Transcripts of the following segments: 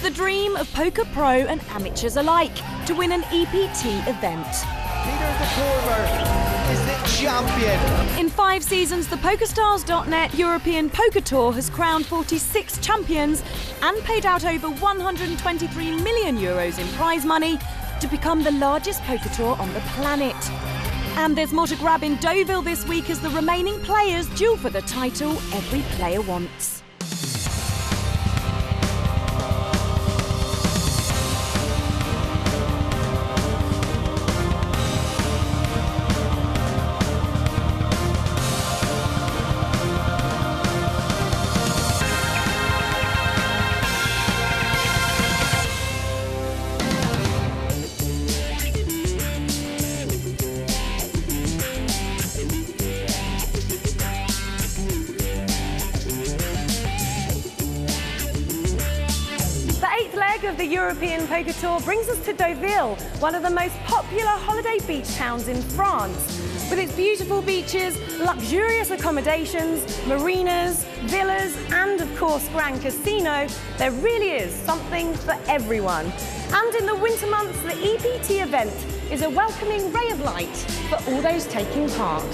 the dream of poker pro and amateurs alike to win an EPT event. Peter the Corver is the champion. In 5 seasons, the PokerStars.net European Poker Tour has crowned 46 champions and paid out over 123 million euros in prize money to become the largest poker tour on the planet. And there's more to grab in Deauville this week as the remaining players duel for the title every player wants. Of the European Poker Tour brings us to Deauville, one of the most popular holiday beach towns in France. With its beautiful beaches, luxurious accommodations, marinas, villas, and of course Grand Casino, there really is something for everyone. And in the winter months, the EPT event is a welcoming ray of light for all those taking part.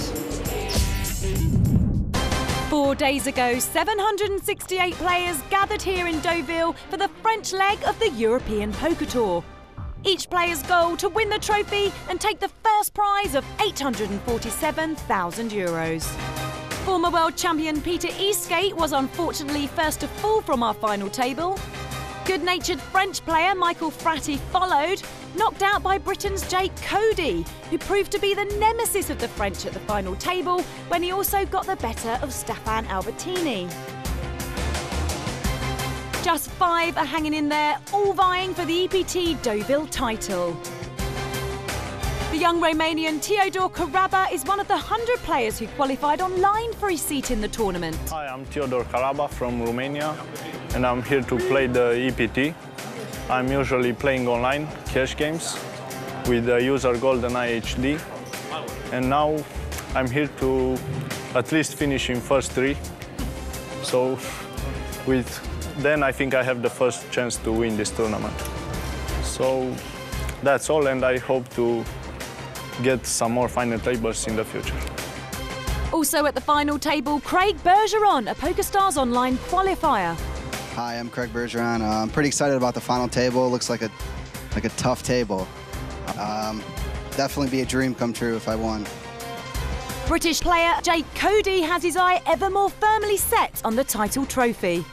4 days ago, 768 players gathered here in Deauville for the French leg of the European Poker Tour. Each player's goal to win the trophy and take the first prize of €847,000. Former world champion Peter Eastgate was unfortunately first to fall from our final table. Good-natured French player Michael Fratty followed, knocked out by Britain's Jake Cody, who proved to be the nemesis of the French at the final table when he also got the better of Stefan Albertini. Just 5 are hanging in there, all vying for the EPT Deauville title. The young Romanian Teodor Caraba is one of the 100 players who qualified online for his seat in the tournament. Hi, I'm Teodor Caraba from Romania, and I'm here to play the EPT. I'm usually playing online cash games with the user GoldenEye HD, and now I'm here to at least finish in first 3. So then I think I have the first chance to win this tournament. So that's all, and I hope to get some more final tables in the future. Also at the final table, Craig Bergeron, a PokerStars Online qualifier. Hi, I'm Craig Bergeron. I'm pretty excited about the final table. It looks like a tough table. Definitely be a dream come true if I won. British player Jake Cody has his eye ever more firmly set on the title trophy.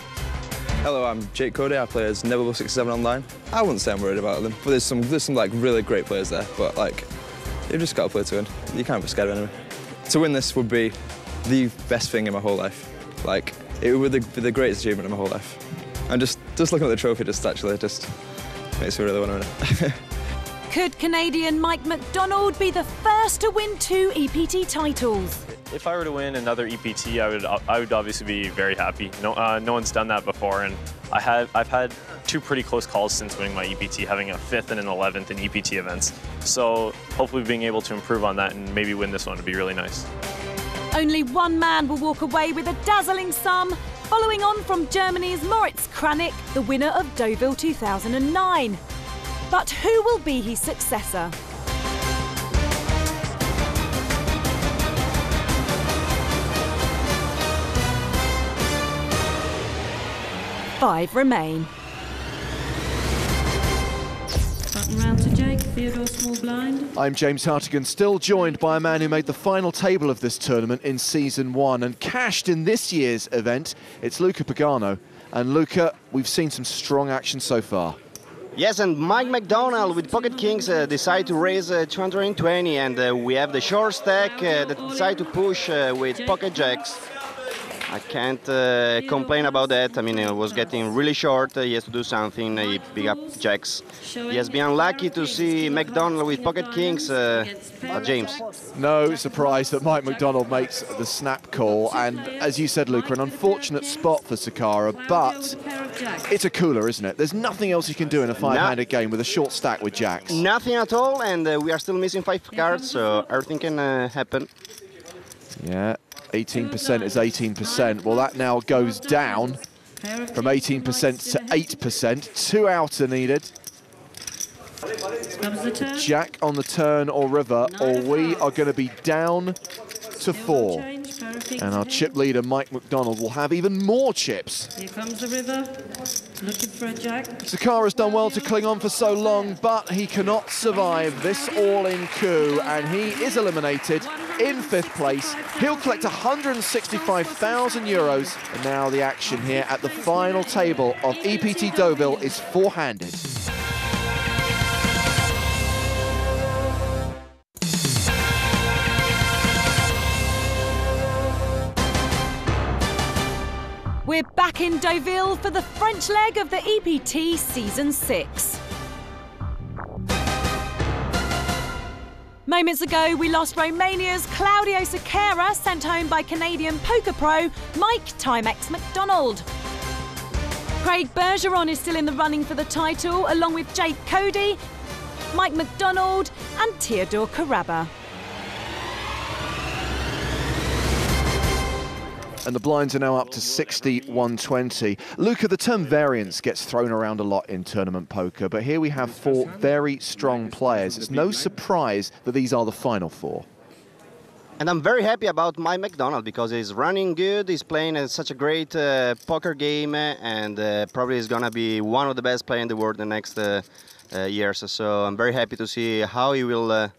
Hello, I'm Jake Cody. I play as Neverbull67 online. I wouldn't say I'm worried about them, but there's some like really great players there. But like, you've just got to play to win. You can't be scared of anyone. To win this would be the best thing in my whole life. Like, it would be the greatest achievement of my whole life. And just looking at the trophy just makes me really want to win it. Could Canadian Mike McDonald be the first to win 2 EPT titles? If I were to win another EPT, I would obviously be very happy. No one's done that before, and I've had 2 pretty close calls since winning my EPT, having a 5th and an 11th in EPT events. So hopefully being able to improve on that and maybe win this one would be really nice. Only one man will walk away with a dazzling sum, following on from Germany's Moritz Kranick, the winner of Deauville 2009. But who will be his successor? Five remain. Button round to Jake, Theodore Small Blind. I'm James Hartigan, still joined by a man who made the final table of this tournament in Season 1 and cashed in this year's event. It's Luca Pagano. And Luca, we've seen some strong action so far. Yes, and Mike McDonald with Pocket Kings decide to raise 220, and we have the short stack that decide to push with Pocket Jacks. I can't complain about that. I mean, it was getting really short. He has to do something. He picked up Jacks. He has been unlucky to see McDonald with Pocket Kings, James. No surprise that Mike McDonald makes the snap call. And as you said, Luca, an unfortunate spot for Sakara, but it's a cooler, isn't it? There's nothing else you can do in a 5-handed game with a short stack with Jacks. Nothing at all, and we are still missing 5 cards, so everything can happen. Yeah, 18% is 18%. Well, that now goes down from 18% to 8%. 2 out are needed. Jack on the turn or river, or we are going to be down to 4. And our chip leader, Mike McDonald, will have even more chips. Here comes the river, looking for a jack. Sakara's done well to cling on for so long, but he cannot survive this all-in coup, and he is eliminated in 5th place. He'll collect 165,000 euros. And now the action here at the final table of EPT Deauville is four-handed. We're back in Deauville for the French leg of the EPT Season 6. Moments ago, we lost Romania's Claudio Sequeira, sent home by Canadian poker pro Mike Timex McDonald. Craig Bergeron is still in the running for the title, along with Jake Cody, Mike McDonald and Theodore Caraba. And the blinds are now up to 60-120. Luca, the term variance gets thrown around a lot in tournament poker, but here we have 4 very strong players. It's no surprise that these are the final 4. And I'm very happy about Mike McDonald because he's running good, he's playing such a great poker game, and probably is going to be one of the best players in the world the next years. So I'm very happy to see how he will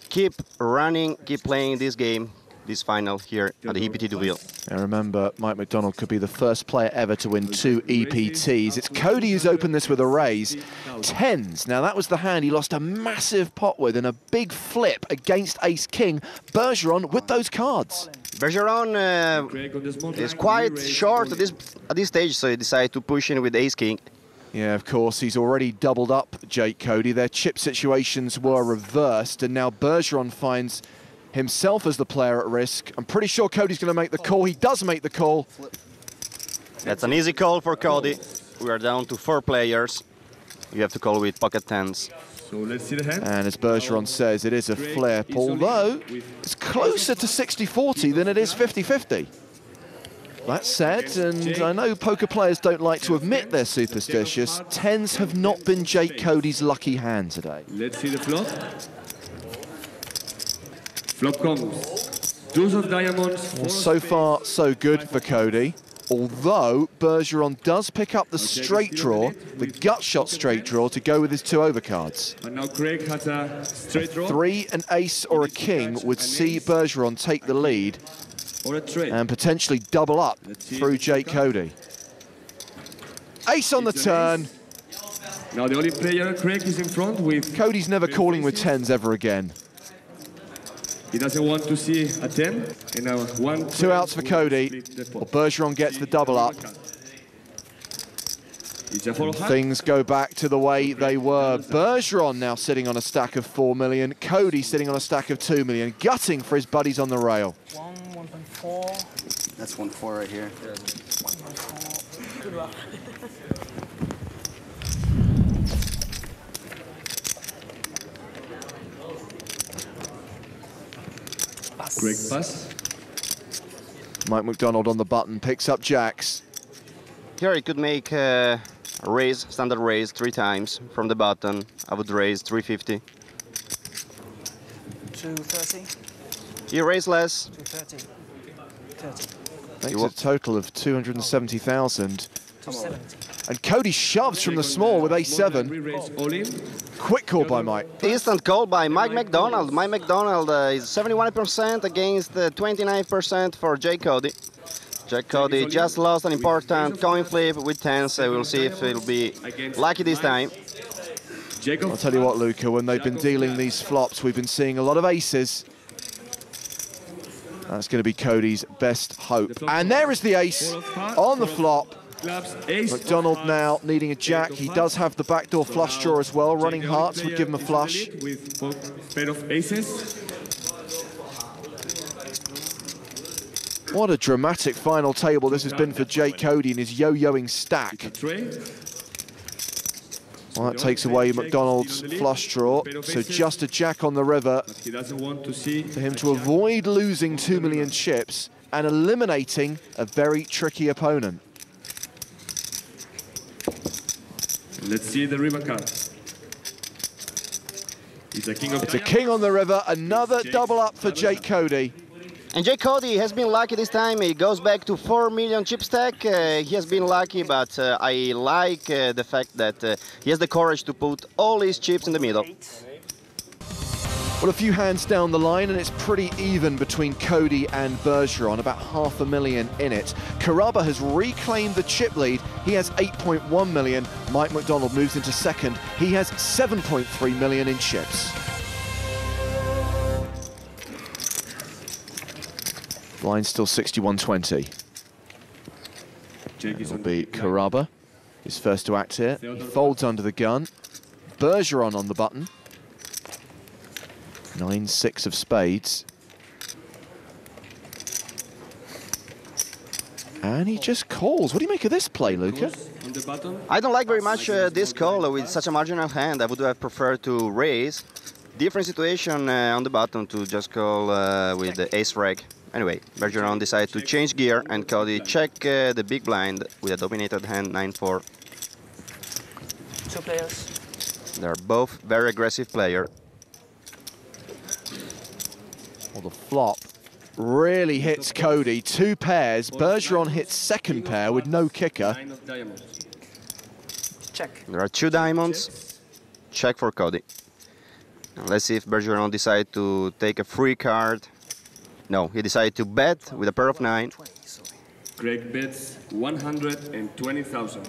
keep running, keep playing this game, this final here at the EPT Deauville. And remember, Mike McDonald could be the first player ever to win 2 EPTs. It's Cody who's opened this with a raise. 10s. Now that was the hand he lost a massive pot with in a big flip against Ace-King. Bergeron with those cards. Bergeron is quite short at this stage, so he decided to push in with Ace-King. Yeah, of course, he's already doubled up Jake Cody. Their chip situations were reversed, and now Bergeron finds himself as the player at risk. I'm pretty sure Cody's going to make the call. He does make the call. That's an easy call for Cody. We are down to 4 players. You have to call with pocket 10s. So let's see the hand. And as Bergeron says, it is a flip, although it's closer to 60-40 than it is 50-50. That said, and I know poker players don't like to admit they're superstitious, 10s have not been Jake Cody's lucky hand today. Let's see the flop. Flop comes. Deuce of diamonds. Well, so far, so good for Cody. Although Bergeron does pick up the straight draw, the gut shot straight draw, to go with his 2 overcards. And now Craig has a straight draw. 3, an ace or a king would see Bergeron take the lead or a trade and potentially double up through Jake Cody. Ace on the turn. Now the only player, Craig, is in front with... Cody's never calling with 10s ever again. He doesn't want to see a 10. And now 1, 2 outs for Cody. Well, Bergeron gets the double up. Things go back to the way they were. Bergeron now sitting on a stack of 4 million. Cody sitting on a stack of 2 million. Gutting for his buddies on the rail. 1.4. That's 1.4 right here. 1.4. Good luck. Great pass. Mike McDonald on the button, picks up jacks. Here he could make a raise, standard raise 3 times from the button. I would raise 350. 230. You raise less. 230. 30. Makes a total of 270,000. 270. And Cody shoves from the small with A7. Quick call by Mike. Instant call by Mike McDonald. Mike McDonald is 71% against 29% for Jake Cody. Jake Cody just lost an important coin flip with 10s. We'll see if he'll be lucky this time. I'll tell you what, Luca, when they've been dealing these flops, we've been seeing a lot of aces. That's going to be Cody's best hope. And there is the ace on the flop. McDonald now needing a jack. He does have the backdoor flush draw as well. Running hearts would give him a flush. With pair of aces. What a dramatic final table this has been for Jake Cody and his yo-yoing stack. Well, that takes away McDonald's flush draw, so just a jack on the river for him to avoid losing 2 million chips and eliminating a very tricky opponent. Let's see the river card. It's a king on the river, another double up for Jake Cody. And Jake Cody has been lucky this time. He goes back to 4 million chip stack. He has been lucky, but I like the fact that he has the courage to put all his chips in the middle. Well, a few hands down the line, and it's pretty even between Cody and Bergeron, about $500,000 in it. Caraba has reclaimed the chip lead. He has 8.1 million. Mike McDonald moves into second. He has 7.3 million in chips. Line still 61-20. It'll be Caraba. He's first to act here. He folds under the gun. Bergeron on the button. 9-6 of spades. And he just calls. What do you make of this play, Luca? I don't like very much this call with such a marginal hand. I would have preferred to raise. Different situation on the button to just call with the ace reg. Anyway, Bergeron decided to change gear and Cody check the big blind with a dominated hand 9-4. Two players. They're both very aggressive players. Well, the flop really hits Cody. Two pairs. Bergeron hits second pair with no kicker. Check. There are two diamonds. Check for Cody. Now let's see if Bergeron decided to take a free card. No, he decided to bet with a pair of 9. Greg bets 120,000.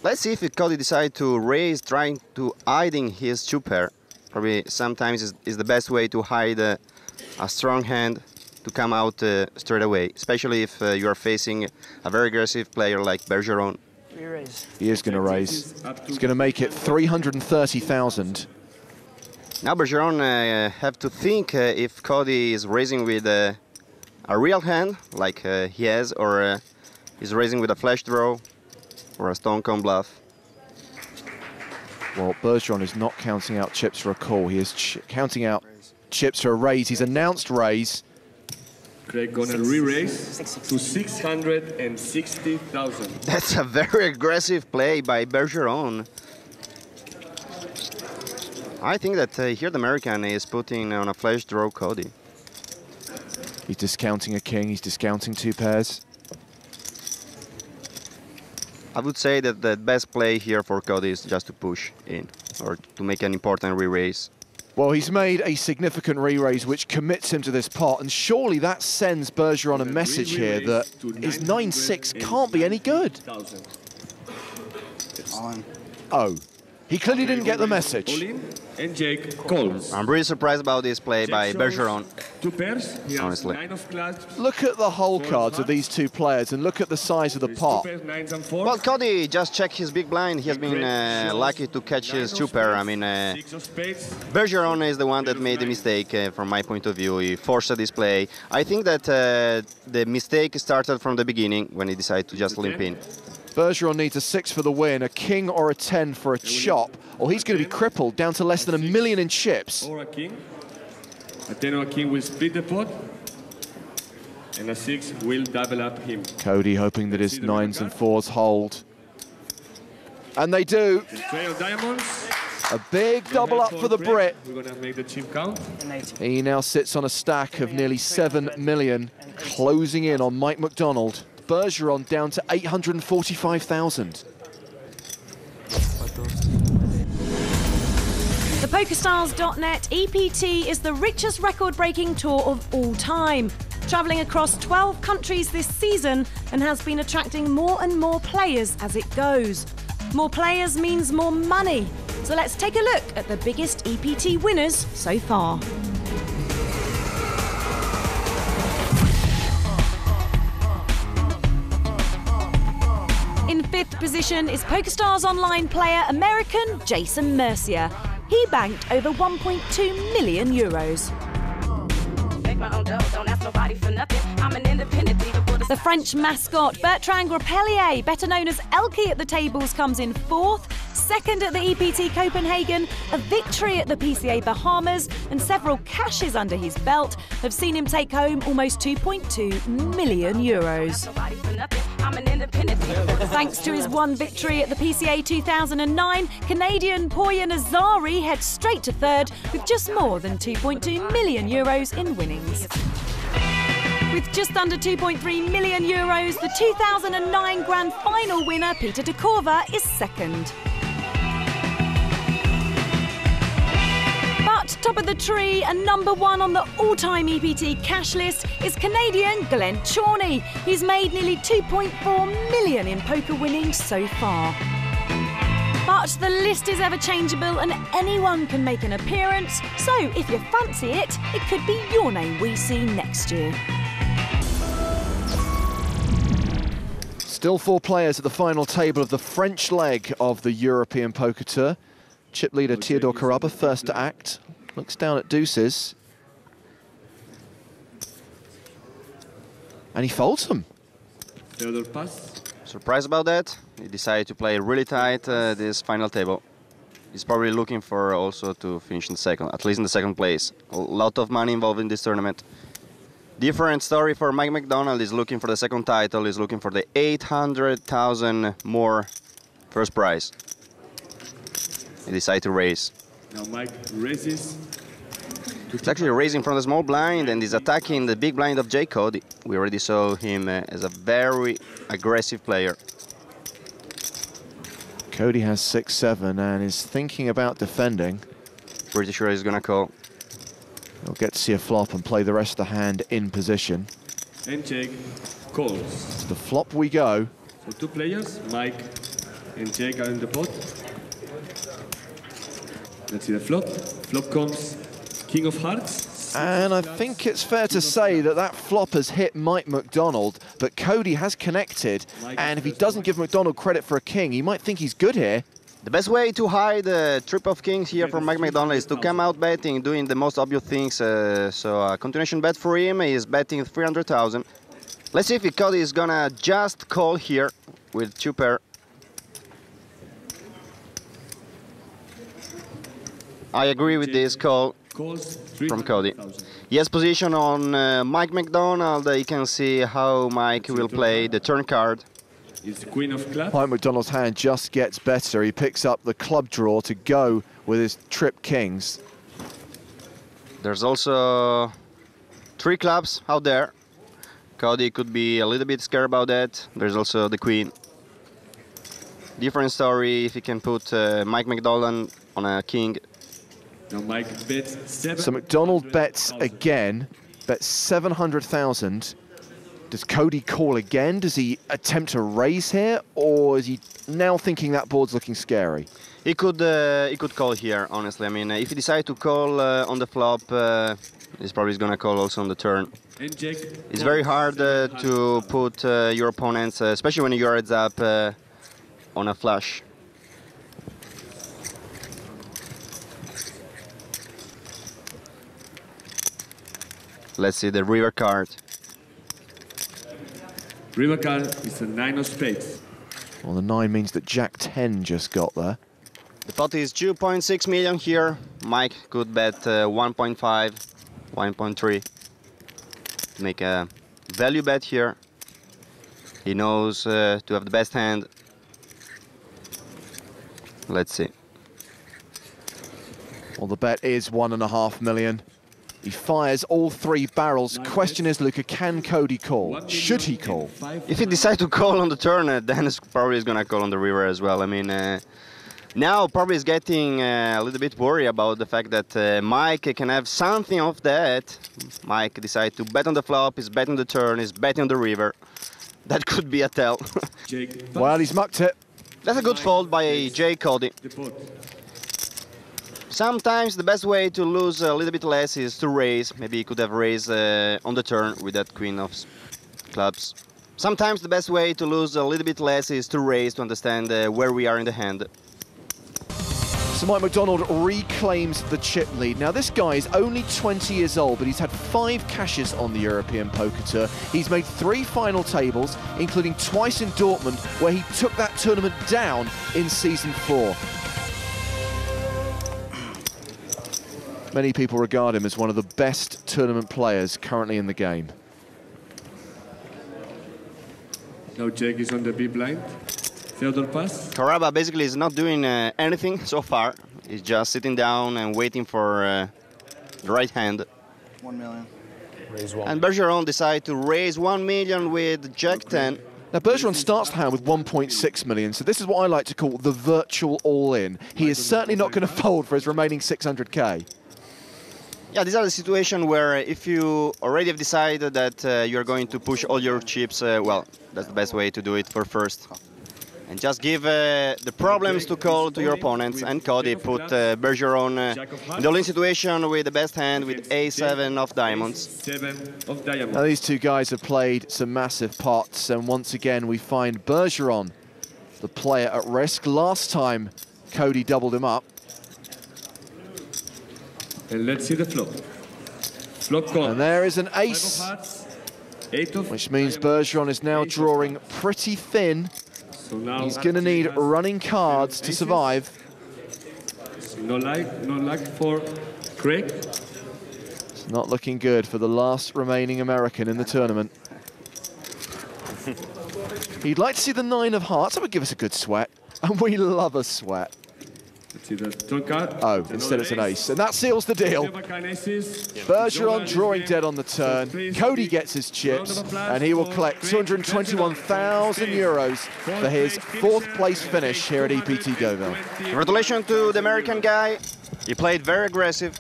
Let's see if Cody decided to raise, trying to hiding his 2 pair. Probably sometimes is the best way to hide a strong hand to come out straight away, especially if you are facing a very aggressive player like Bergeron. He is going to raise. He's going to make it 330,000. Now Bergeron have to think if Cody is raising with a real hand, like he has, or he's raising with a flash draw or a stone cone bluff. Well, Bergeron is not counting out chips for a call. He is counting out chips for a raise. He's announced raise. Greg gonna re-raise to 660,000. That's a very aggressive play by Bergeron. I think that here the American is putting on a flash draw Cody. He's discounting a king. He's discounting 2 pairs. I would say that the best play here for Cody is just to push in or to make an important re-raise. Well, he's made a significant re-raise which commits him to this pot, and surely that sends Bergeron a message here that his 9-6 can't be any good. Oh, he clearly didn't get the message. And Jake calls. I'm really surprised about this play by Bergeron. 2 pairs. He has honestly. 9 of clubs. Look at the hole cards of these 2 players and look at the size of the pot. Well, Cody just checked his big blind. He has been lucky to catch his 2 pair. I mean, Bergeron is the one that made the mistake from my point of view. He forced this play. I think that the mistake started from the beginning when he decided to just limp in. Bergeron needs a 6 for the win, a king or a 10 for a chop, or he's going to be crippled down to less than $1 million in chips. Or a king. A 10 or a king will split the pot, and a 6 will double up him. Cody hoping that his 9s and 4s hold. And they do. Tray of diamonds. A big double up for the Brit. We're going to make the chip count. He now sits on a stack of nearly 7 million, closing in on Mike McDonald. Bergeron down to 845,000. The PokerStars.net EPT is the richest record-breaking tour of all time, travelling across 12 countries this season and has been attracting more and more players as it goes. More players means more money. So let's take a look at the biggest EPT winners so far. In 5th position is PokerStars Online player American Jason Mercier. He banked over 1.2 million euros. The French mascot Bertrand Grapellier, better known as Elky at the tables, comes in 4th. 2nd at the EPT Copenhagen, a victory at the PCA Bahamas, and several cashes under his belt have seen him take home almost 2.2 million euros. I'm an independent thinker. Thanks to his one victory at the PCA 2009, Canadian Poya Nazari heads straight to third with just more than €2.2 million in winnings. With just under €2.3 million, the 2009 Grand Final winner, Peter de Corva, is second. But top of the tree and number one on the all-time EPT cash list is Canadian Glenn Chorney. He's made nearly €2.4 million in poker winnings so far. But the list is ever changeable and anyone can make an appearance. So if you fancy it, it could be your name we see next year. Still 4 players at the final table of the French leg of the European Poker Tour. Chip leader Theodore Caraba, first to act. Looks down at deuces. And he folds them. Theodore pass. Surprised about that? He decided to play really tight this final table. He's probably looking for also to finish in second, at least in the second place. A lot of money involved in this tournament. Different story for Mike McDonald. He's looking for the second title. He's looking for the 800,000 more first prize. He decided to raise. Now Mike raises. He's actually raising from the small blind and he's attacking the big blind of Jake Cody. We already saw him as a very aggressive player. Cody has 6-7 and is thinking about defending. Pretty sure he's gonna call. He'll get to see a flop and play the rest of the hand in position. And Jake calls. To the flop we go. So 2 players, Mike and Jake are in the pot. Let's see the flop. Flop comes King of Hearts. And I think it's fair to say that that flop has hit Mike McDonald, but Cody has connected, and if he doesn't give McDonald credit for a king, he might think he's good here. The best way to hide the trip of kings here from Mike McDonald is to come out betting, doing the most obvious things. So a continuation bet for him is betting 300,000. Let's see if Cody is gonna just call here with 2 pair. I agree with this call from Cody. He has position on Mike McDonald. You can see how Mike will play the turn card. It's the Queen of Clubs. Mike McDonald's hand just gets better. He picks up the club draw to go with his trip kings. There's also 3 clubs out there. Cody could be a little bit scared about that. There's also the Queen. Different story if he can put Mike McDonald on a king. Now Mike bets 7. So McDonald bets again, bets 700,000. Does Cody call again? Does he attempt to raise here, or is he now thinking that board's looking scary? He could call here, honestly. I mean, if he decides to call on the flop, he's probably going to call also on the turn. It's very hard to put your opponents, especially when you're heads up, on a flush. Let's see the river card. River card is a 9 of spades. Well, the 9 means that Jack 10 just got there. The pot is 2.6 million here. Mike could bet 1.5, 1.3. Make a value bet here. He knows to have the best hand. Let's see. Well, the bet is 1.5 million. He fires all 3 barrels. Question is, Luca, can Cody call? Should he call? If he decides to call on the turn, then it's probably going to call on the river as well. I mean, now probably is getting a little bit worried about the fact that Mike can have something of that. Mike decides to bet on the flop, he's betting the turn, he's betting on the river. That could be a tell. Well, he's mucked it. That's a good fold by Jay Cody. Sometimes the best way to lose a little bit less is to raise. Maybe he could have raised on the turn with that Queen of Clubs. Sometimes the best way to lose a little bit less is to raise to understand where we are in the hand. So Mike McDonald reclaims the chip lead. Now this guy is only 20 years old, but he's had 5 cashes on the European Poker Tour. He's made 3 final tables, including twice in Dortmund, where he took that tournament down in season 4. Many people regard him as one of the best tournament players currently in the game. Now Jake is on the big blind. Theodore pass. Caraba basically is not doing anything so far. He's just sitting down and waiting for the right hand. 1 million. Raise one. And Bergeron decided to raise 1 million with Jack 10. Now, Bergeron starts the hand with 1.6 million, so this is what I like to call the virtual all-in. He is certainly not going to fold for his remaining 600k. Yeah, these are the situations where if you already have decided that you're going to push all your chips, well, that's the best way to do it for first. And just give the problems to call to your opponents. And Cody put Bergeron in the all-in situation with the best hand with A7 of diamonds. 7 of diamonds. Now, these two guys have played some massive pots, and once again we find Bergeron, the player at risk. Last time, Cody doubled him up. And let's see the flop. Flop call. And there is an ace, which means Bergeron is now drawing pretty thin. So now He's going to need running cards to survive. No luck for Craig. It's not looking good for the last remaining American in the tournament. He'd like to see the 9 of hearts. That would give us a good sweat. And we love a sweat. Let's see the turn card. Oh, instead it's an ace. And that seals the deal. Bergeron drawing dead on the turn. Cody gets his chips, and he will collect 221,000 euros for his 4th place finish here at EPT Deauville. Congratulations to the American guy. He played very aggressive.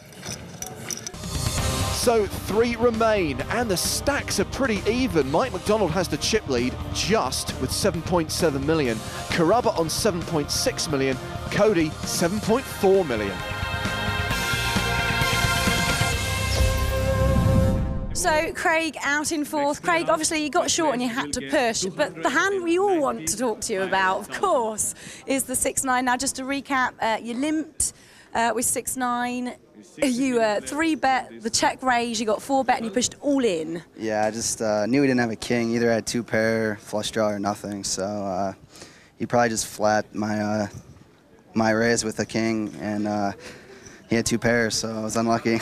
So 3 remain, and the stacks are pretty even. Mike McDonald has the chip lead just with 7.7 million. Caraba on 7.6 million. Cody, 7.4 million. So Craig out in 4th. Craig, obviously you got short and you had to push, but the hand we all want to talk to you about, of course, is the 6-9. Now, just to recap, you limped with 6-9. You 3-bet the check raise, you got 4-bet and you pushed all in. Yeah, I just knew he didn't have a king. Either had 2 pair, flush draw, or nothing. So he probably just flat my my raise with a king, and he had 2 pairs, so I was unlucky.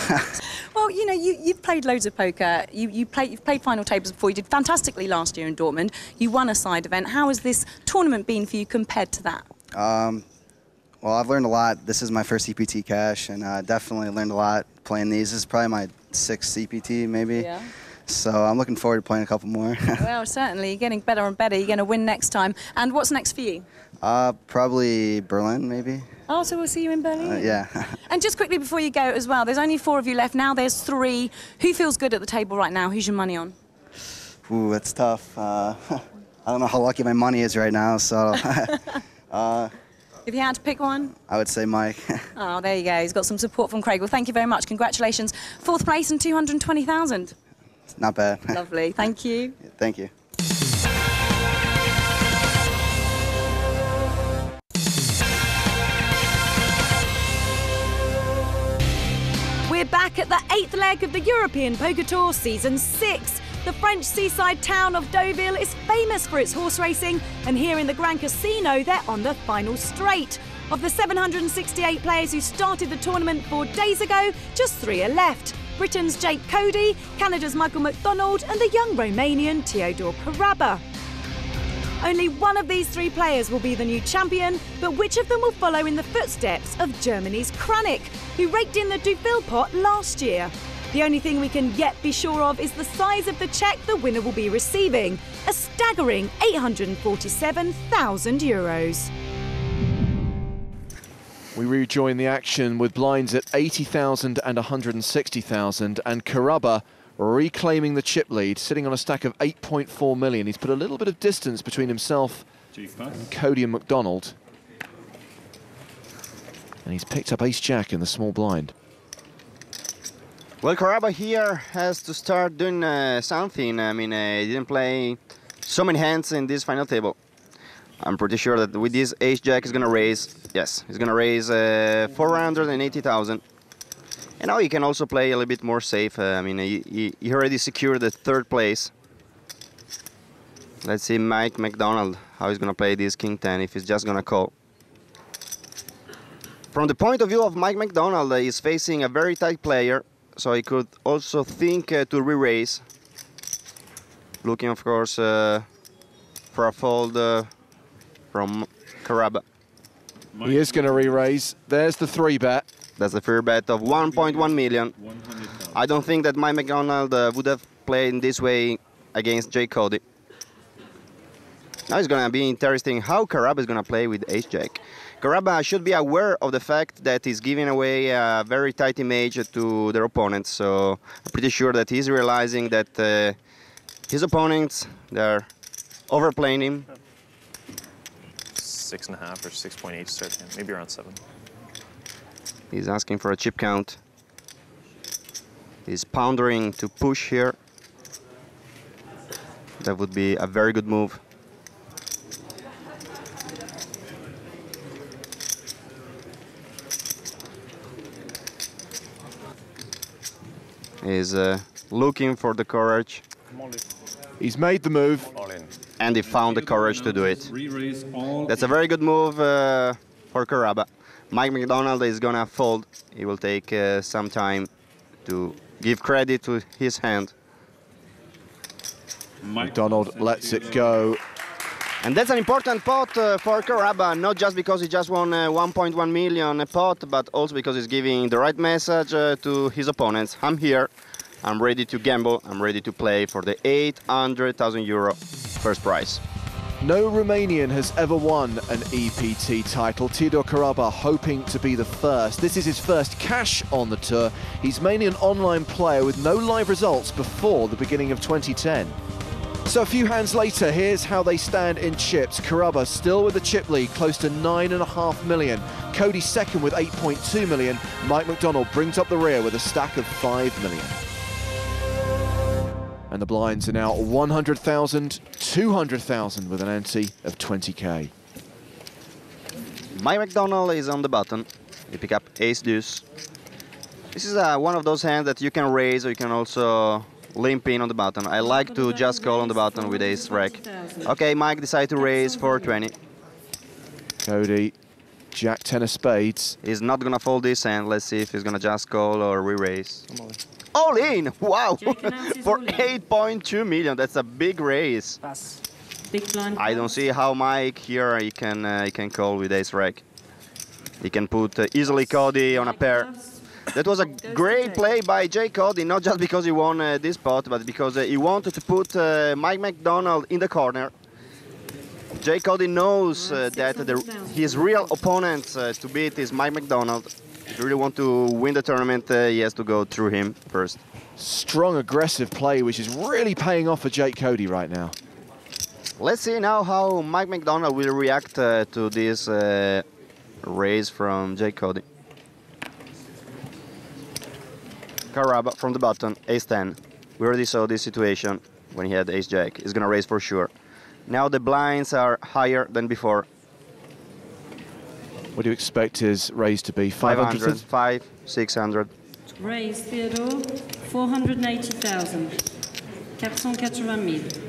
Well, you know, you've played loads of poker. You've played final tables before. You did fantastically last year in Dortmund. You won a side event. How has this tournament been for you compared to that? Well, I've learned a lot. This is my first EPT cash, and definitely learned a lot playing these. This is probably my 6th EPT, maybe. Yeah. So I'm looking forward to playing a couple more. Well, certainly. You're getting better and better. You're going to win next time. And what's next for you? Probably Berlin, maybe. Oh, so we'll see you in Berlin? Yeah. And just quickly before you go as well, there's only 4 of you left. Now there's 3. Who feels good at the table right now? Who's your money on? Ooh, that's tough. I don't know how lucky my money is right now, so... If you had to pick one? I would say Mike. Oh, there you go. He's got some support from Craig. Well, thank you very much. Congratulations. 4th place and 220,000. Not bad. Lovely. Thank you. Thank you. We're back at the 8th leg of the European Poker Tour Season 6. The French seaside town of Deauville is famous for its horse racing, and here in the Grand Casino, they're on the final straight. Of the 768 players who started the tournament 4 days ago, just 3 are left. Britain's Jake Cody, Canada's Michael McDonald, and the young Romanian Theodore Caraba. Only one of these 3 players will be the new champion, but which of them will follow in the footsteps of Germany's Kranik, who raked in the Deauville pot last year? The only thing we can yet be sure of is the size of the cheque the winner will be receiving, a staggering €847,000. We rejoin the action with blinds at 80,000 and 160,000, and Caraba reclaiming the chip lead, sitting on a stack of 8.4 million. He's put a little bit of distance between himself and Cody and McDonald. And he's picked up ace-jack in the small blind. Well, Caraba here has to start doing something. I mean, he didn't play so many hands in this final table. I'm pretty sure that with this ace-jack he's going to raise, yes, he's going to raise 480,000. And now he can also play a little bit more safe. I mean, he already secured the 3rd place. Let's see Mike McDonald, how he's going to play this king 10, if he's just going to call. From the point of view of Mike McDonald, he's facing a very tight player. So he could also think to re-raise, looking, of course, for for a fold from Caraba. He is going to re-raise. There's the 3-bet. That's the 3-bet of 1.1 million. I don't think that Mike McDonald would have played in this way against Jay Cody. Now it's going to be interesting how Caraba is going to play with ace-jack. Caraba should be aware of the fact that he's giving away a very tight image to their opponents, so I'm pretty sure that he's realizing that his opponents, they're overplaying him. 6.5 or 6.8 start hand, maybe around 7. He's asking for a chip count. He's pondering to push here. That would be a very good move. He's looking for the courage. He's made the move. And he found the courage to do it. That's a very good move for Caraba. Mike McDonald is gonna fold. He will take some time to give credit to his hand. McDonald lets it go. And that's an important pot for Caraba, not just because he just won 1.1 million a pot, but also because he's giving the right message to his opponents. I'm here, I'm ready to gamble, I'm ready to play for the 800,000 euro first prize. No Romanian has ever won an EPT title. Teodor Caraba hoping to be the first. This is his first cash on the tour. He's mainly an online player with no live results before the beginning of 2010. So a few hands later, here's how they stand in chips. Caraba still with the chip lead, close to 9.5 million. Cody second with 8.2 million. Mike McDonald brings up the rear with a stack of 5 million. And the blinds are now 100,000, 200,000 with an ante of 20k. Mike McDonald is on the button. You pick up ace deuce. This is one of those hands that you can raise or you can also limp in on the button. I like to just call on the button with ace rec. Okay, Mike decided to raise for 20. Cody, jack 10 of spades. He's not gonna fold this hand. Let's see if he's gonna just call or re-raise. All in! Wow! For 8.2 million, that's a big raise. I don't see how Mike here he can call with ace rec. He can put easily Cody on a pair. That was a great play by Jay Cody, not just because he won this pot, but because he wanted to put Mike McDonald in the corner. Jay Cody knows that his real opponent to beat is Mike McDonald. If you really want to win the tournament, he has to go through him first. Strong, aggressive play, which is really paying off for Jake Cody right now. Let's see now how Mike McDonald will react to this raise from Jake Cody. Caraba from the button, ace-10. We already saw this situation when he had ace-jack. He's gonna raise for sure. Now the blinds are higher than before. What do you expect his raise to be? 500? 500, 600. Raise, Theodore, 480,000. 480,000.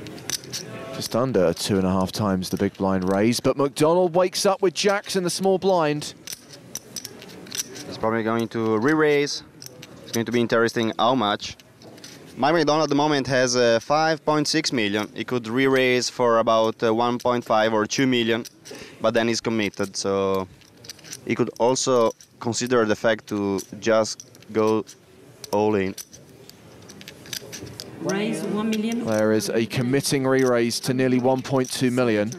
Just under 2.5 times the big blind raise, but McDonald wakes up with jacks in the small blind. He's probably going to re-raise. It's going to be interesting how much. Mike McDonald at the moment has 5.6 million. He could re-raise for about 1.5 or 2 million, but then he's committed, so he could also consider the fact to just go all in. Raise 1 million. There is a committing re-raise to nearly 1.2 million.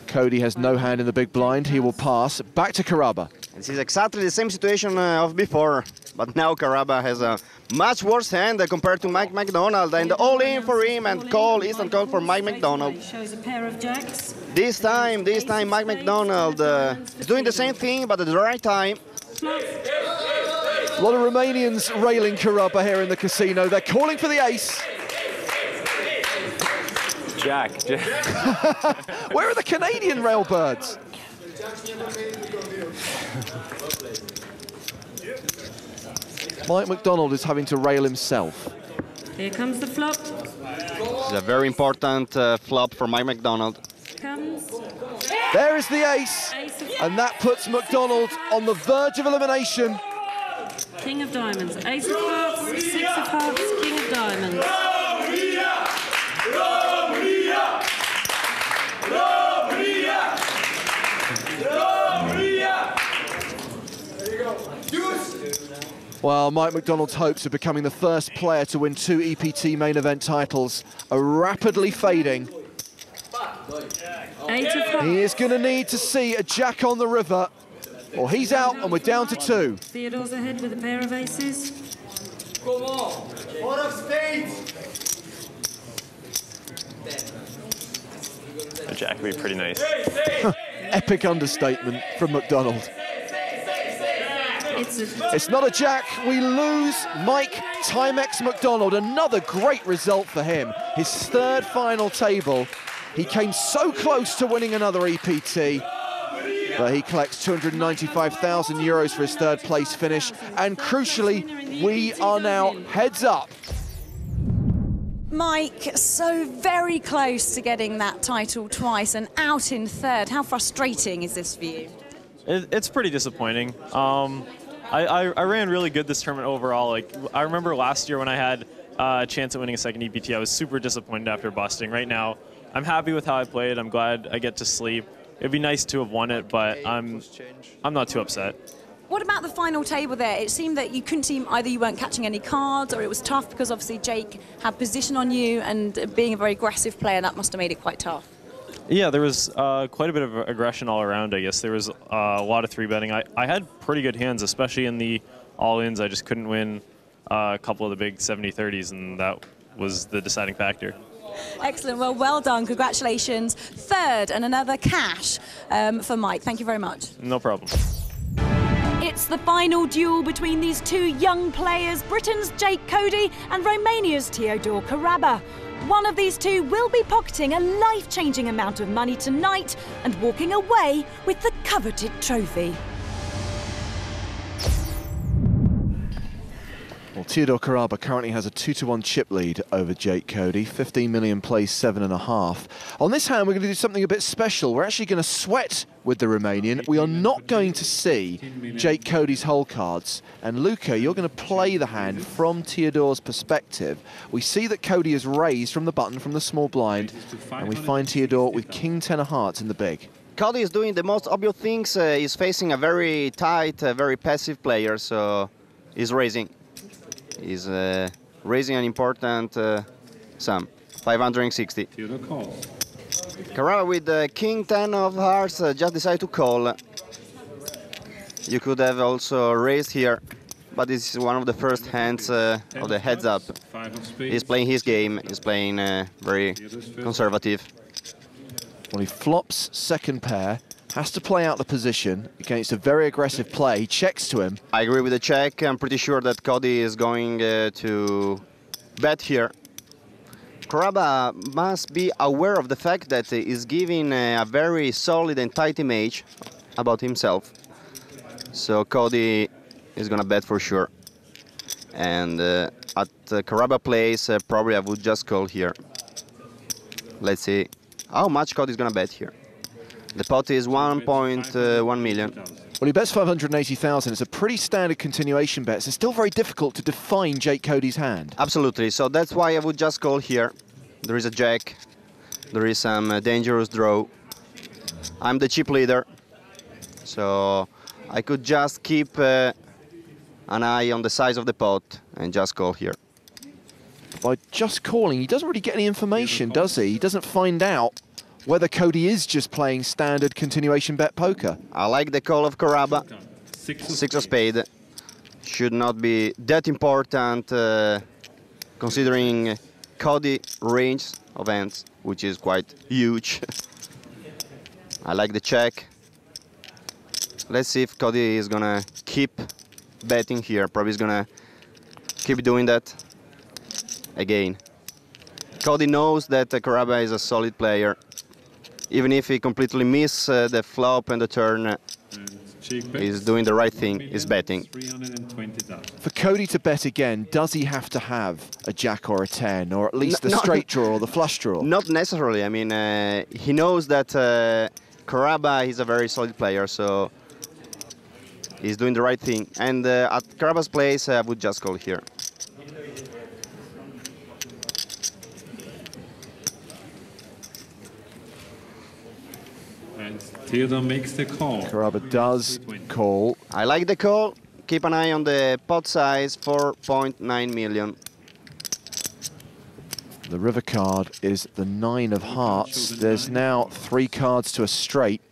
Cody has no hand in the big blind. He will pass. Back to Caraba. This is exactly the same situation of before, but now Caraba has a much worse hand compared to Mike McDonald, and all in for him and call, instant call for Mike McDonald. Shows a pair of jacks. This time Mike McDonald is doing the same thing, but at the right time. A lot of Romanians railing Caraba here in the casino. They're calling for the ace. Jack. Where are the Canadian railbirds? Mike McDonald is having to rail himself. Here comes the flop. This is a very important flop for Mike McDonald. Comes. There is the ace, and that puts McDonald on the verge of elimination. King of diamonds, ace of hearts, 6 of hearts, king of diamonds. Well, Mike McDonald's hopes of becoming the first player to win 2 EPT main event titles are rapidly fading. He is going to need to see a jack on the river, or he's out and we're down to 2. Theodore's ahead with a pair of aces. Come on. What of spades? A jack would be pretty nice. Epic understatement from McDonald. It's not a jack. We lose Mike Timex McDonald. Another great result for him. His 3rd final table. He came so close to winning another EPT, but he collects 295,000 euros for his 3rd place finish. And crucially, we are now heads up. Mike, so very close to getting that title twice and out in 3rd. How frustrating is this for you? It's pretty disappointing. I ran really good this tournament overall. Like, I remember last year when I had a chance at winning a 2nd EPT, I was super disappointed after busting. Right now, I'm happy with how I played. I'm glad I get to sleep. It'd be nice to have won it, but I'm not too upset. What about the final table there? It seemed that you couldn't seem either you weren't catching any cards or it was tough because obviously Jake had position on you, and being a very aggressive player, that must have made it quite tough. Yeah, there was quite a bit of aggression all around, I guess. There was a lot of 3-betting. I had pretty good hands, especially in the all-ins. I just couldn't win a couple of the big 70-30s, and that was the deciding factor. Excellent. Well done. Congratulations. 3rd and another cash for Mike. Thank you very much. No problem. It's the final duel between these 2 young players, Britain's Jake Cody and Romania's Teodor Caraba. One of these 2 will be pocketing a life-changing amount of money tonight and walking away with the coveted trophy. Well, Teodor Caraba currently has a 2-1 chip lead over Jake Cody. 15 million plays 7.5. On this hand, we're going to do something a bit special. We're actually going to sweat with the Romanian. We are not going to see Jake Cody's hole cards. And Luca, you're going to play the hand from Teodor's perspective. We see that Cody is raised from the button from the small blind, and we find Teodor with King 10 of hearts in the big. Cody is doing the most obvious things. He's facing a very tight, very passive player, so he's raising. He's raising an important sum, 560. Caraba with King 10 of hearts just decided to call. You could have also raised here, but this is one of the first hands of the heads up. He's playing his game, he's playing very conservative. Well, he flops 2nd pair, has to play out the position against a very aggressive play. He checks to him. I agree with the check. I'm pretty sure that Cody is going to bet here. Caraba must be aware of the fact that he's giving a very solid and tight image about himself. So Cody is going to bet for sure. And at Caraba plays, probably I would just call here. Let's see how much Cody is going to bet here. The pot is 1.1 million. Well, he bets 580,000. It's a pretty standard continuation bet. So it's still very difficult to define Jake Cody's hand. Absolutely. So that's why I would just call here. There is a jack. There is some dangerous draw. I'm the chip leader. So I could just keep an eye on the size of the pot and just call here. By just calling, he doesn't really get any information, does he? He doesn't find out whether Cody is just playing standard continuation bet poker. I like the call of Caraba. 6 of spade. Should not be that important considering Cody range of hands, which is quite huge. I like the check. Let's see if Cody is gonna keep betting here. Probably is gonna keep doing that again. Cody knows that Caraba is a solid player. Even if he completely misses the flop and the turn, he's doing the right thing, he's betting. For Cody to bet again, does he have to have a jack or a 10, or at least the straight draw or the flush draw? Not necessarily. I mean, he knows that Caraba is a very solid player, so he's doing the right thing. And at Caraba's place, I would just call here. Theodore makes the call. Carrabba does call. I like the call. Keep an eye on the pot size, 4.9 million. The river card is the 9 of hearts. There's now 3 cards to a straight.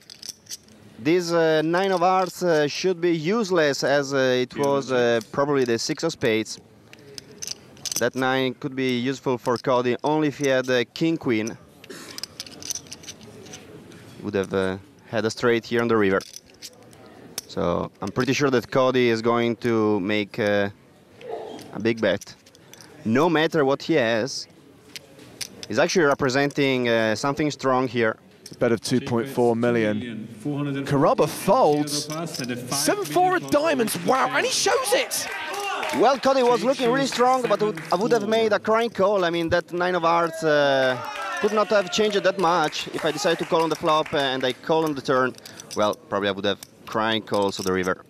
This 9 of hearts should be useless, as it was probably the 6 of spades. That 9 could be useful for Cody only if he had king-queen. Would have had a straight here on the river. So I'm pretty sure that Cody is going to make a big bet. No matter what he has, he's actually representing something strong here. A bet of 2.4 million. Carrabba folds. 7-4 of diamonds. Wow, and he shows it. Well, Cody was looking really strong, but I would have made a crying call. I mean, that 9 of hearts could not have changed that much. If I decide to call on the flop and I call on the turn, well, probably I would have crying calls to the river.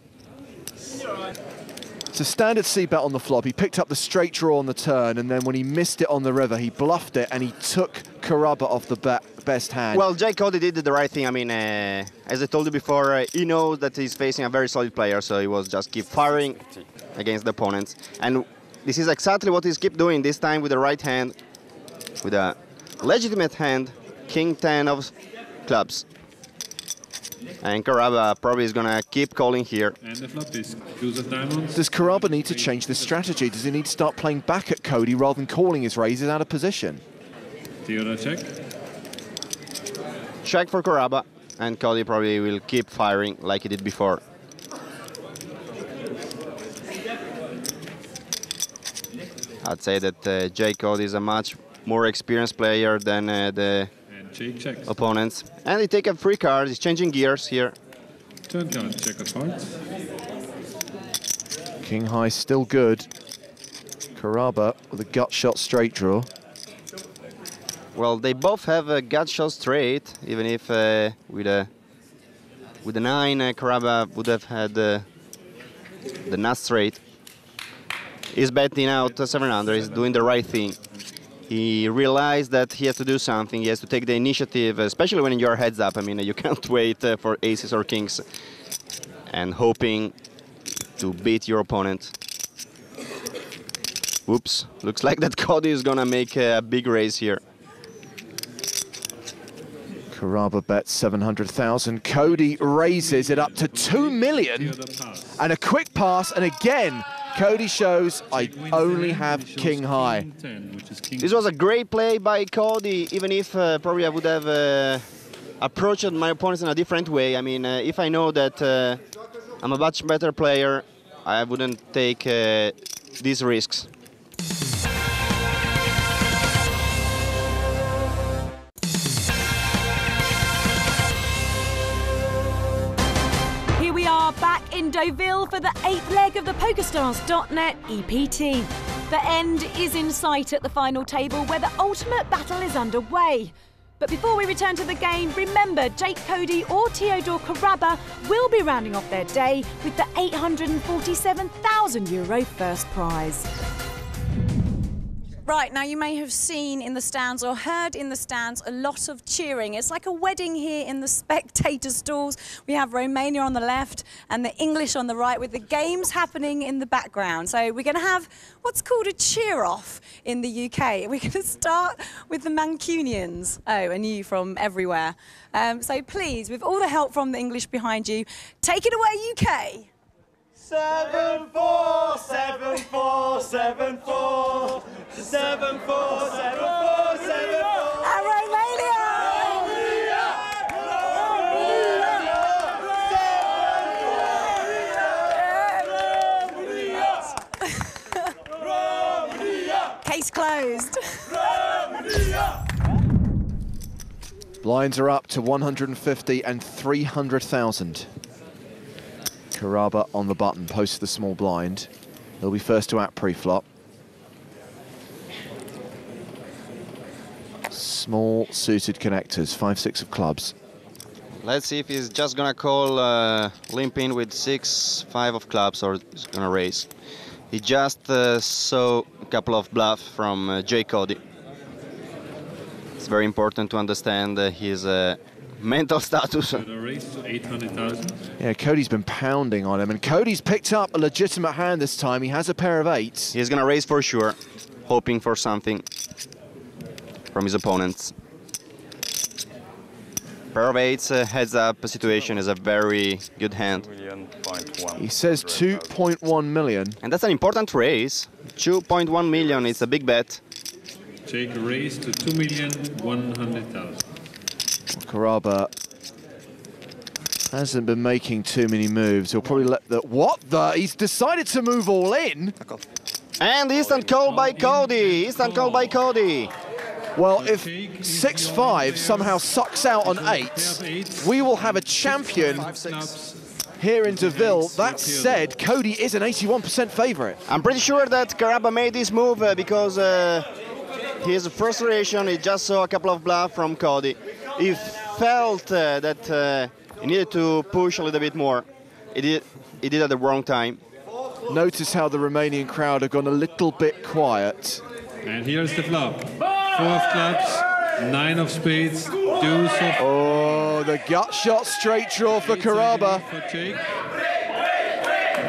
It's a standard C-bet on the flop. He picked up the straight draw on the turn, and then when he missed it on the river, he bluffed it, and he took Carrabba off the best hand. Well, Jake Cody did the right thing. I mean, as I told you before, he knows that he's facing a very solid player, so he was just keep firing against the opponents. And this is exactly what he's keep doing, this time with the right hand, with a legitimate hand, King 10 of clubs. And Carrabba probably is going to keep calling here. And the flop is deuce of diamonds. Does Carrabba need to change the strategy? Does he need to start playing back at Cody rather than calling his raises out of position? Theodore check. Check for Carrabba, and Cody probably will keep firing like he did before. I'd say that Jake Cody is a much more experienced player than the opponents. And they take a free card. He's changing gears here. Turn card, check of hearts. King high still good. Carrabba with a gut shot straight draw. Well, they both have a gut shot straight, even if with a 9, Carrabba would have had the nut straight. He's betting out 700. He's doing the right thing. He realized that he has to do something. He has to take the initiative, especially when you're heads up. I mean, you can't wait for aces or kings and hoping to beat your opponent. Oops, looks like that Cody is gonna make a big raise here. Carrabba bets 700,000. Cody raises it up to 2 million. And a quick pass, and again, Cody shows I only have king high. This was a great play by Cody, even if probably I would have approached my opponents in a different way. I mean, if I know that I'm a much better player, I wouldn't take these risks. Here we are back in Deauville for the 8th leg of the PokerStars.net EPT. The end is in sight at the final table where the ultimate battle is underway. But before we return to the game, remember Jake Cody or Theodore Carrabba will be rounding off their day with the €847,000 first prize. Right, now you may have seen in the stands or heard in the stands a lot of cheering. It's like a wedding here in the spectator stalls. We have Romania on the left and the English on the right with the games happening in the background. So we're going to have what's called a cheer-off in the UK. We're going to start with the Mancunians. Oh, and you from everywhere. So please, with all the help from the English behind you, take it away, UK. 7-4, 7-4, 7-4, 7-4, 7-4, 7-4. And Romania! Case closed. Blinds are up to 150 and 300,000. Carrabba on the button, post the small blind. He'll be first to act pre-flop. Small suited connectors, 5-6 of clubs. Let's see if he's just gonna call limp in with 6-5 of clubs or he's gonna raise. He just saw a couple of bluffs from Jay Cody. It's very important to understand his mental status. Yeah, Cody's been pounding on him, and Cody's picked up a legitimate hand this time. He has a pair of 8s. He's gonna raise for sure, hoping for something from his opponents. Pair of 8s, heads up situation is a very good hand. He says 2.1 million. And that's an important raise. 2.1 million, it's a big bet. Jake raised to 2,100,000. Caraba hasn't been making too many moves. He'll probably let the... What the? He's decided to move all in. And instant call by Cody. Instant call by Cody. Well, if 6-5 somehow sucks out on 8, we will have a champion here in Deauville. That said, Cody is an 81% favourite. I'm pretty sure that Caraba made this move because his frustration, he just saw a couple of bluffs from Cody. He felt that he needed to push a little bit more. He did at the wrong time. Notice how the Romanian crowd have gone a little bit quiet. And here's the flop. 4 of clubs, 9 of spades, deuce of... Oh, the gut shot straight draw for Caraba.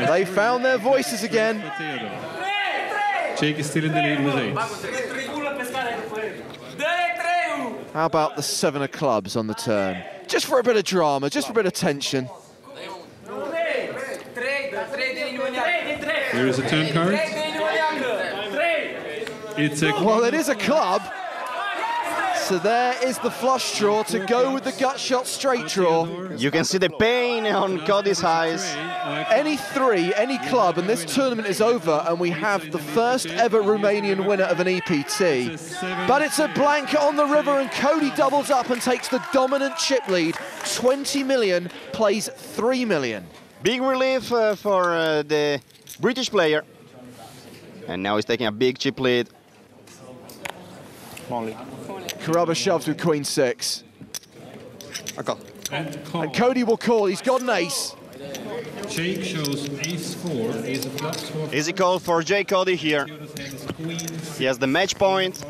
They found their voices again. Jake is still in the lead with 8. How about the 7 of clubs on the turn? Just for a bit of drama, just for a bit of tension. Here is a turn card. It's a... Well, it is a club. So there is the flush draw to go with the gut shot straight draw. You can see the pain on Cody's eyes. Any 3, any club, and this tournament is over, and we have the first ever Romanian winner of an EPT. But it's a blanket on the river, and Cody doubles up and takes the dominant chip lead. 20 million, plays 3 million. Big relief for the British player. And now he's taking a big chip lead. Caraba shoves with Queen 6. And Cody will call. He's got an ace. Jake shows ace 4, ace of clubs 4. Easy call for Jake Cody here. He has the match point.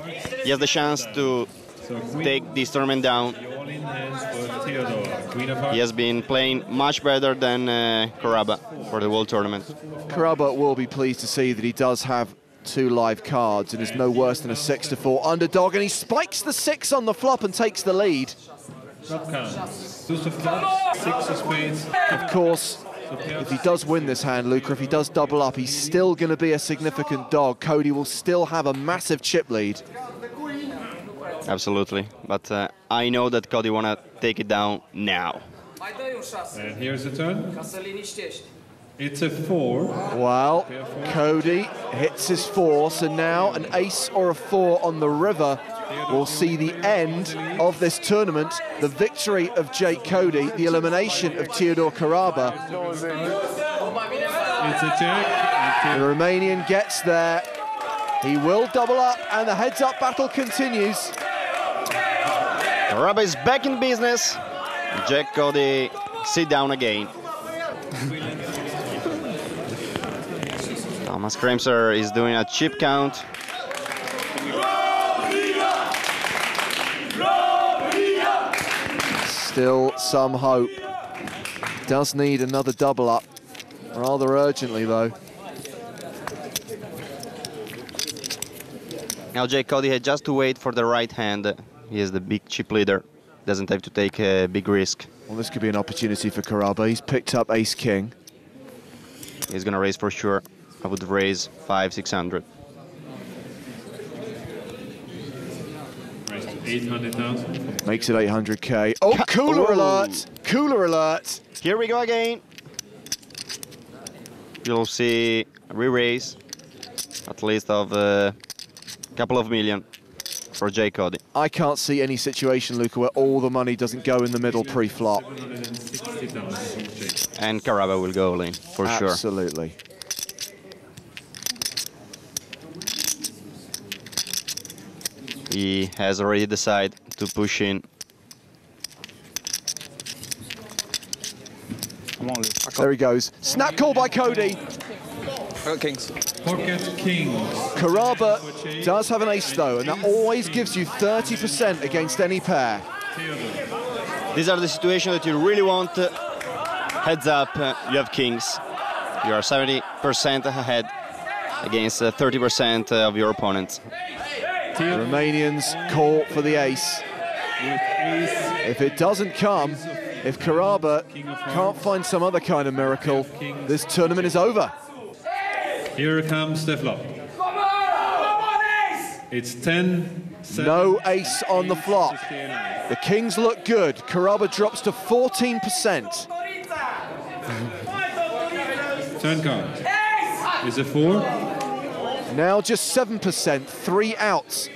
He has the chance to take this tournament down. He has been playing much better than Caraba for the World Tournament. Caraba will be pleased to see that he does have 2 live cards and is no worse than a 6-4 underdog, and he spikes the 6 on the flop and takes the lead. Deuce of clubs, 6 of spades. Of course, if he does win this hand, Luca, if he does double up, he's still going to be a significant dog. Cody will still have a massive chip lead. Absolutely, but I know that Cody want to take it down now. And here's the turn. It's a 4. Well, Cody hits his 4, so now an ace or a 4 on the river will see the end of this tournament, the victory of Jake Cody, the elimination of Teodor Caraba. It's a check. The Romanian gets there. He will double up, and the heads-up battle continues. Caraba is back in business. Jake Cody sit down again. Thomas Kremser is doing a chip count. Still some hope. Does need another double up, rather urgently though. Now Jake Cody had just to wait for the right hand. He is the big chip leader. Doesn't have to take a big risk. Well, this could be an opportunity for Caraba. He's picked up ace-king. He's gonna raise for sure. I would raise 500-600. 800,000. Makes it 800k. Oh, cooler alert! Cooler alert! Here we go again. You'll see a re-raise, at least of a couple of million for Jake Cody. I can't see any situation, Luca, where all the money doesn't go in the middle pre-flop. And Caraba will go all in, for sure. Absolutely. He has already decided to push in. There he goes. Snap call by Cody. Pocket kings. Pocket kings. Caraba does have an ace though, and that always gives you 30% against any pair. these are the situations that you really want. Heads up, you have kings. You are 70% ahead against 30% of your opponents. The Romanians call for the ace. If it doesn't come, if Caraba can't find some other kind of miracle, this tournament is over. Here comes the flop. It's 10. No ace on the flop. The kings look good. Caraba drops to 14%. Turn card. Is a 4. Now just 7%, 3 outs.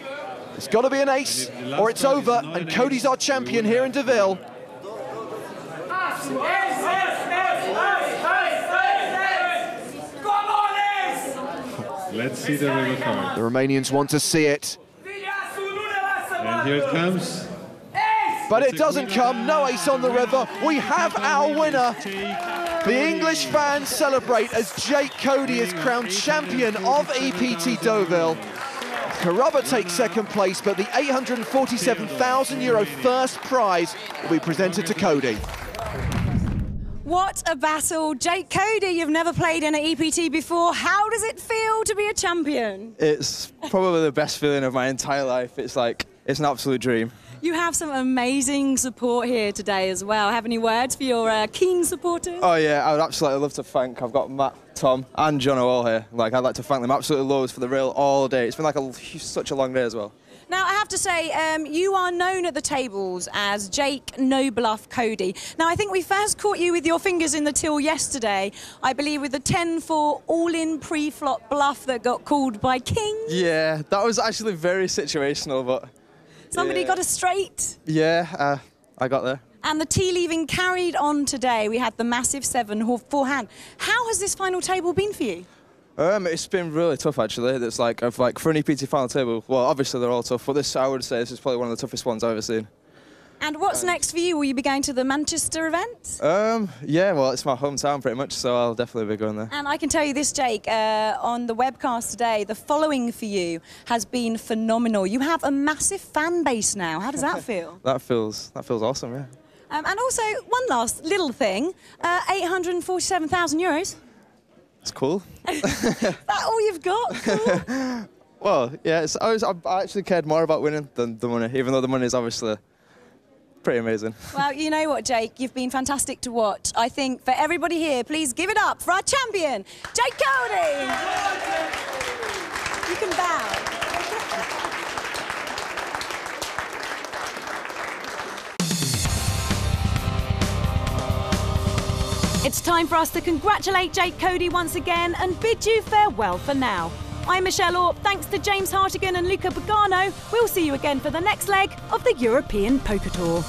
It's got to be an ace, or it's over, and Cody's our champion here in Deauville. Let's see the river card. The Romanians want to see it. And here it comes. But it doesn't come, no ace on the river. We have our winner. The English fans celebrate as Jake Cody is crowned champion of EPT Deauville. Caraba takes second place, but the €847,000 first prize will be presented to Cody. What a battle. Jake Cody, you've never played in an EPT before. How does it feel to be a champion? It's probably the best feeling of my entire life. It's like, it's an absolute dream. You have some amazing support here today as well. Have any words for your keen supporters? Oh yeah, I would absolutely love to thank, I've got Matt, Tom and John all here. Like, I'd like to thank them absolutely loads for the rail all day. It's been like such a long day as well. Now, I have to say, you are known at the tables as Jake No Bluff Cody. Now, I think we first caught you with your fingers in the till yesterday, I believe with the 10-4 all-in pre-flop bluff that got called by King. Yeah, that was actually very situational, but... Somebody yeah. got us straight. Yeah, I got there. And the tea leaving carried on today. We had the massive 7 forehand. How has this final table been for you? It's been really tough actually. It's like for an EPT final table. Well, obviously they're all tough, but this I would say this is probably one of the toughest ones I've ever seen. And what's next for you? Will you be going to the Manchester event? Yeah, well, it's my hometown pretty much, so I'll definitely be going there. And I can tell you this, Jake, on the webcast today, the following for you has been phenomenal. You have a massive fan base now. How does that feel? That feels awesome, yeah. And also, one last little thing, €847,000. It's cool. Is that all you've got? Cool. Well, yeah, I actually cared more about winning than the money, even though the money is obviously pretty amazing. Well, you know what, Jake? You've been fantastic to watch. I think for everybody here, please give it up for our champion, Jake Cody. You can bow. It's time for us to congratulate Jake Cody once again and bid you farewell for now. I'm Michelle Orp. Thanks to James Hartigan and Luca Pagano. We'll see you again for the next leg of the European Poker Tour.